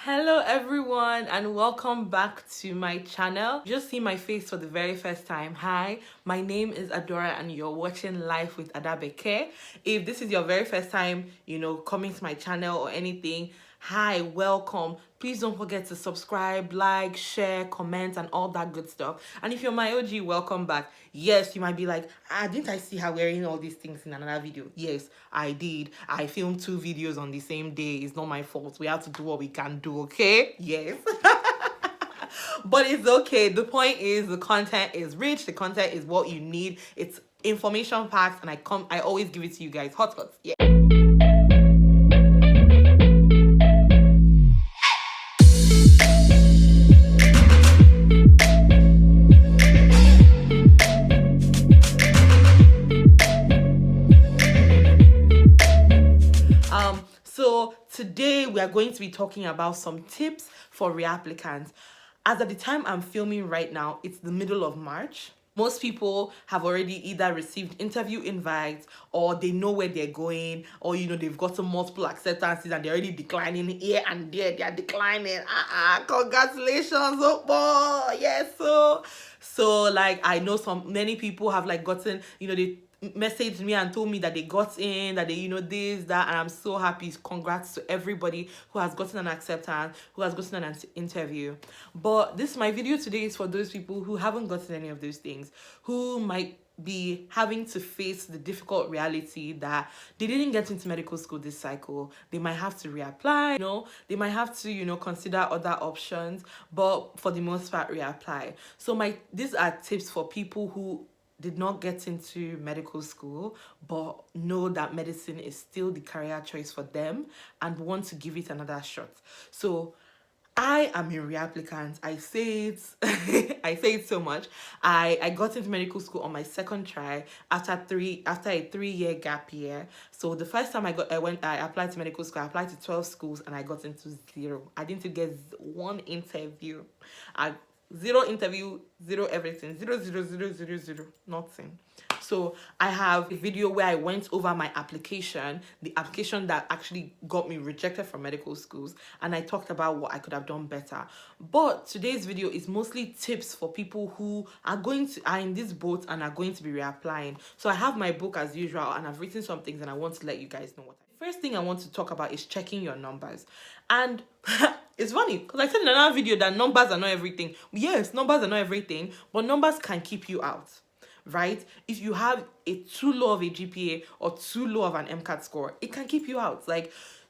Hello everyone and welcome back to my channel. Just see my face for the very first time. Hi, my name is Adora and you're watching Life with Adabeke. If this is your very first time, coming to my channel or anything, hi, welcome. Please don't forget to subscribe, like, share, comment, and all that good stuff. And if you're my OG, welcome back. Yes, you might be like, didn't I see her wearing all these things in another video? Yes, I did. I filmed 2 videos on the same day. It's not my fault. We have to do what we can do, okay? Yes. But it's okay. The point is the content is rich. The content is what you need. It's information packed, and I always give it to you guys hot. Yeah. So today we are going to be talking about some tips for reapplicants. As at the time I'm filming right now, it's the middle of March. Most people have already either received interview invites or they know where they're going, or they've gotten multiple acceptances and they're already declining here and there. They're declining. Congratulations, oh boy. Yes, so like I know many people have like gotten, they messaged me and told me that they got in, that they this, that, and I'm so happy. Congrats to everybody who has gotten an acceptance, who has gotten an interview. But my video today is for those people who haven't gotten any of those things, who might be having to face the difficult reality that they didn't get into medical school this cycle. They might have to reapply, they might have to consider other options, but for the most part reapply. So these are tips for people who did not get into medical school but know that medicine is still the career choice for them and want to give it another shot. So I am a reapplicant. I say it I say it so much. I got into medical school on my second try after a 3-year gap year. So the first time I applied to medical school, I applied to 12 schools and I got into 0. I didn't get 1 interview. 0 interview, 0 everything, 0, nothing. So I have a video where I went over my application, the application that actually got me rejected from medical schools, and I talked about what I could have done better. But today's video is mostly tips for people who are in this boat and are going to be reapplying. So I have my book as usual and I've written some things and I want to let you guys know what. First thing I want to talk about is checking your numbers. And it's funny because I said in another video that numbers are not everything. Yes, numbers are not everything, but numbers can keep you out, right? If you have a too low of a GPA or too low of an MCAT score, it can keep you out.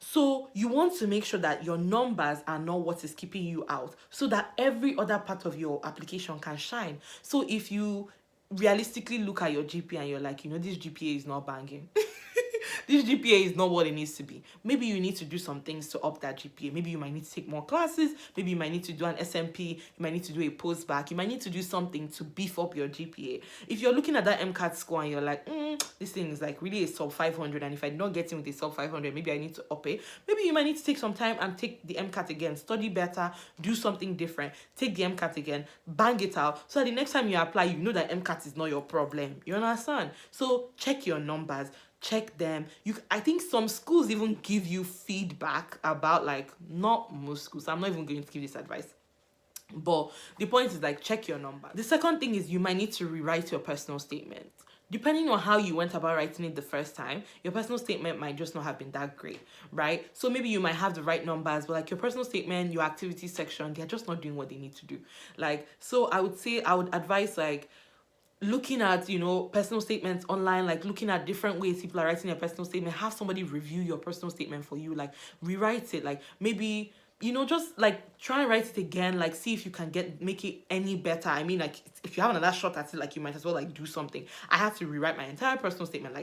So you want to make sure that your numbers are not what is keeping you out, so that every other part of your application can shine. So if you realistically look at your GPA and you're like, this GPA is not banging. This GPA is not what it needs to be. Maybe you need to do some things to up that GPA. Maybe you might need to take more classes. Maybe you might need to do an SMP. You might need to do a post-bac. You might need to do something to beef up your GPA. If you're looking at that MCAT score and you're like, this thing is like really a sub 500, and if I don't get in with a sub 500, maybe I need to up it. Maybe you might need to take some time and take the MCAT again. Study better. Do something different. Take the MCAT again. Bang it out. So that the next time you apply, you know that MCAT is not your problem. You understand? So check your numbers. Check them. I think some schools even give you feedback about, not most schools. I'm not even going to give this advice. But the point is, check your number. The second thing is you might need to rewrite your personal statement. Depending on how you went about writing it the first time, your personal statement might just not have been that great, right? So maybe you might have the right numbers, but your personal statement, your activity section, they're just not doing what they need to do. So I would advise looking at personal statements online, looking at different ways people are writing their personal statement. Have somebody review your personal statement for you, rewrite it, maybe just try and write it again, see if you can make it any better. I mean, if you have another shot at it, you might as well do something. I had to rewrite my entire personal statement,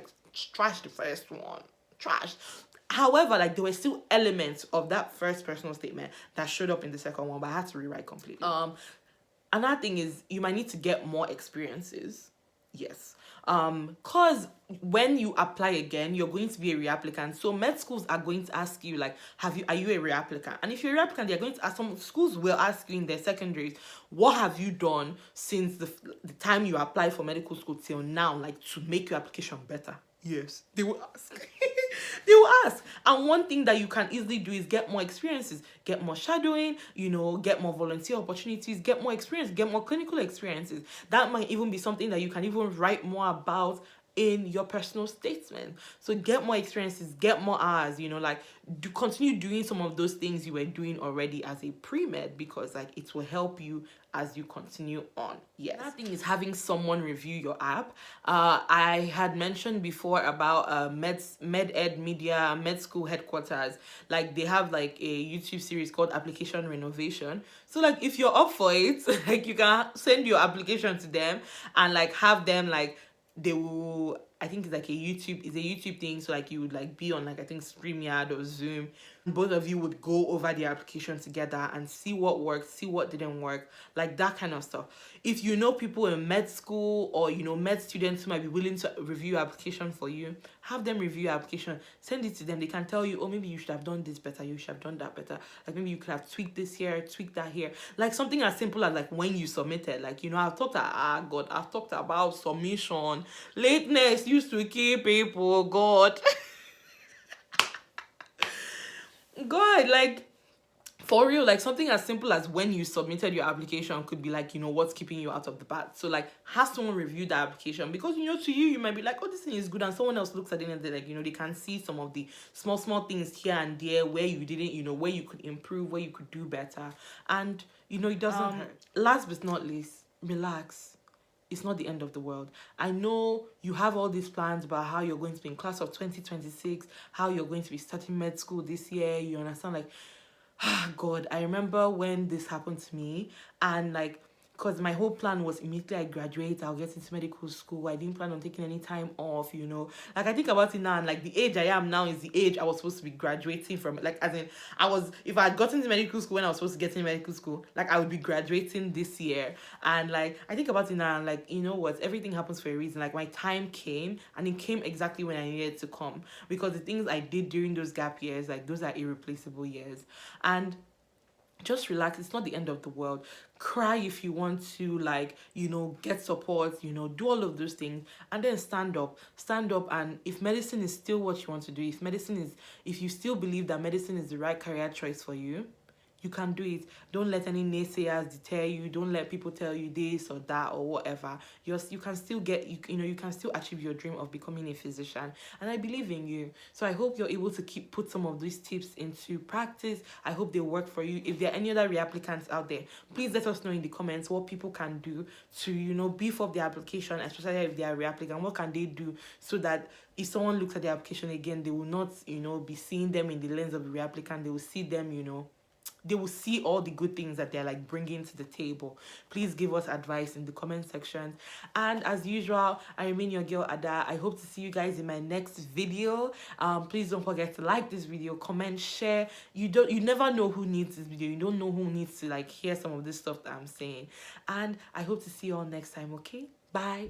trash the first one, trash. However, there were still elements of that first personal statement that showed up in the second one, but I had to rewrite completely. Another thing is you might need to get more experiences. Yes. Because when you apply again, you're going to be a reapplicant. So med schools are going to ask you, are you a reapplicant? And if you're a reapplicant, they're going to ask, some schools will ask you in their secondaries, what have you done since the time you applied for medical school till now, to make your application better? Yes, they will ask. They will ask. And one thing that you can easily do is get more experiences, get more shadowing, get more volunteer opportunities, get more experience, get more clinical experiences. That might even be something that you can even write more about in your personal statement. So get more experiences, get more hours, continue doing some of those things you were doing already as a pre-med, because like it will help you as you continue on. Yes. Another thing is having someone review your app. I had mentioned before about med ed media med school headquarters. Like they have like a YouTube series called Application Renovation. So like if you're up for it, like you can send your application to them and like have them like, they will, I think it's like a YouTube thing. So like you would like be on like, I think StreamYard or Zoom. Both of you would go over the application together and see what worked, see what didn't work, like that kind of stuff. If you know people in med school or med students who might be willing to review your application for you, have them review your application, send it to them. They can tell you, oh, maybe you should have done this better, you should have done that better, like maybe you could have tweaked this here, tweaked that here. Like something as simple as like when you submitted, like I've talked about submission. Lateness used to kill people. God. Like for real, like something as simple as when you submitted your application could be like, what's keeping you out of the bat. So like have someone review the application, because to you might be like, oh, this thing is good, and someone else looks at it and they're like, they can see some of the small things here and there where you didn't, where you could improve, where you could do better. And it doesn't hurt. Last but not least, relax. It's not the end of the world. I know you have all these plans about how you're going to be in class of 2026, how you're going to be starting med school this year. You understand? Like, God, I remember when this happened to me, and like, because my whole plan was immediately I graduate, I'll get into medical school. I didn't plan on taking any time off, Like, I think about it now, and like the age I am now is the age I was supposed to be graduating from. Like, as in, if I had gotten into medical school when I was supposed to get into medical school, like I would be graduating this year. And like, I think about it now, and like, what? Everything happens for a reason. Like, my time came, and it came exactly when I needed to come. Because the things I did during those gap years, like, those are irreplaceable years. And just relax. It's not the end of the world. Cry if you want to, like, get support, do all of those things, and then stand up. And if medicine is still what you want to do, if you still believe that medicine is the right career choice for you, you can do it. Don't let any naysayers deter you. Don't let people tell you this or that or whatever. You can still you can still achieve your dream of becoming a physician. And I believe in you. So I hope you're able to put some of these tips into practice. I hope they work for you. If there are any other reapplicants out there, please let us know in the comments what people can do to, beef up their application, especially if they are reapplicant. What can they do so that if someone looks at the application again, they will not, be seeing them in the lens of a reapplicant. They will see them, they will see all the good things that they're like bringing to the table. Please give us advice in the comment section. And as usual, I remain your girl Ada. I hope to see you guys in my next video. Please don't forget to like this video, comment, share. You never know who needs this video. You don't know who needs to like hear some of this stuff that I'm saying. And I hope to see you all next time. Okay, bye.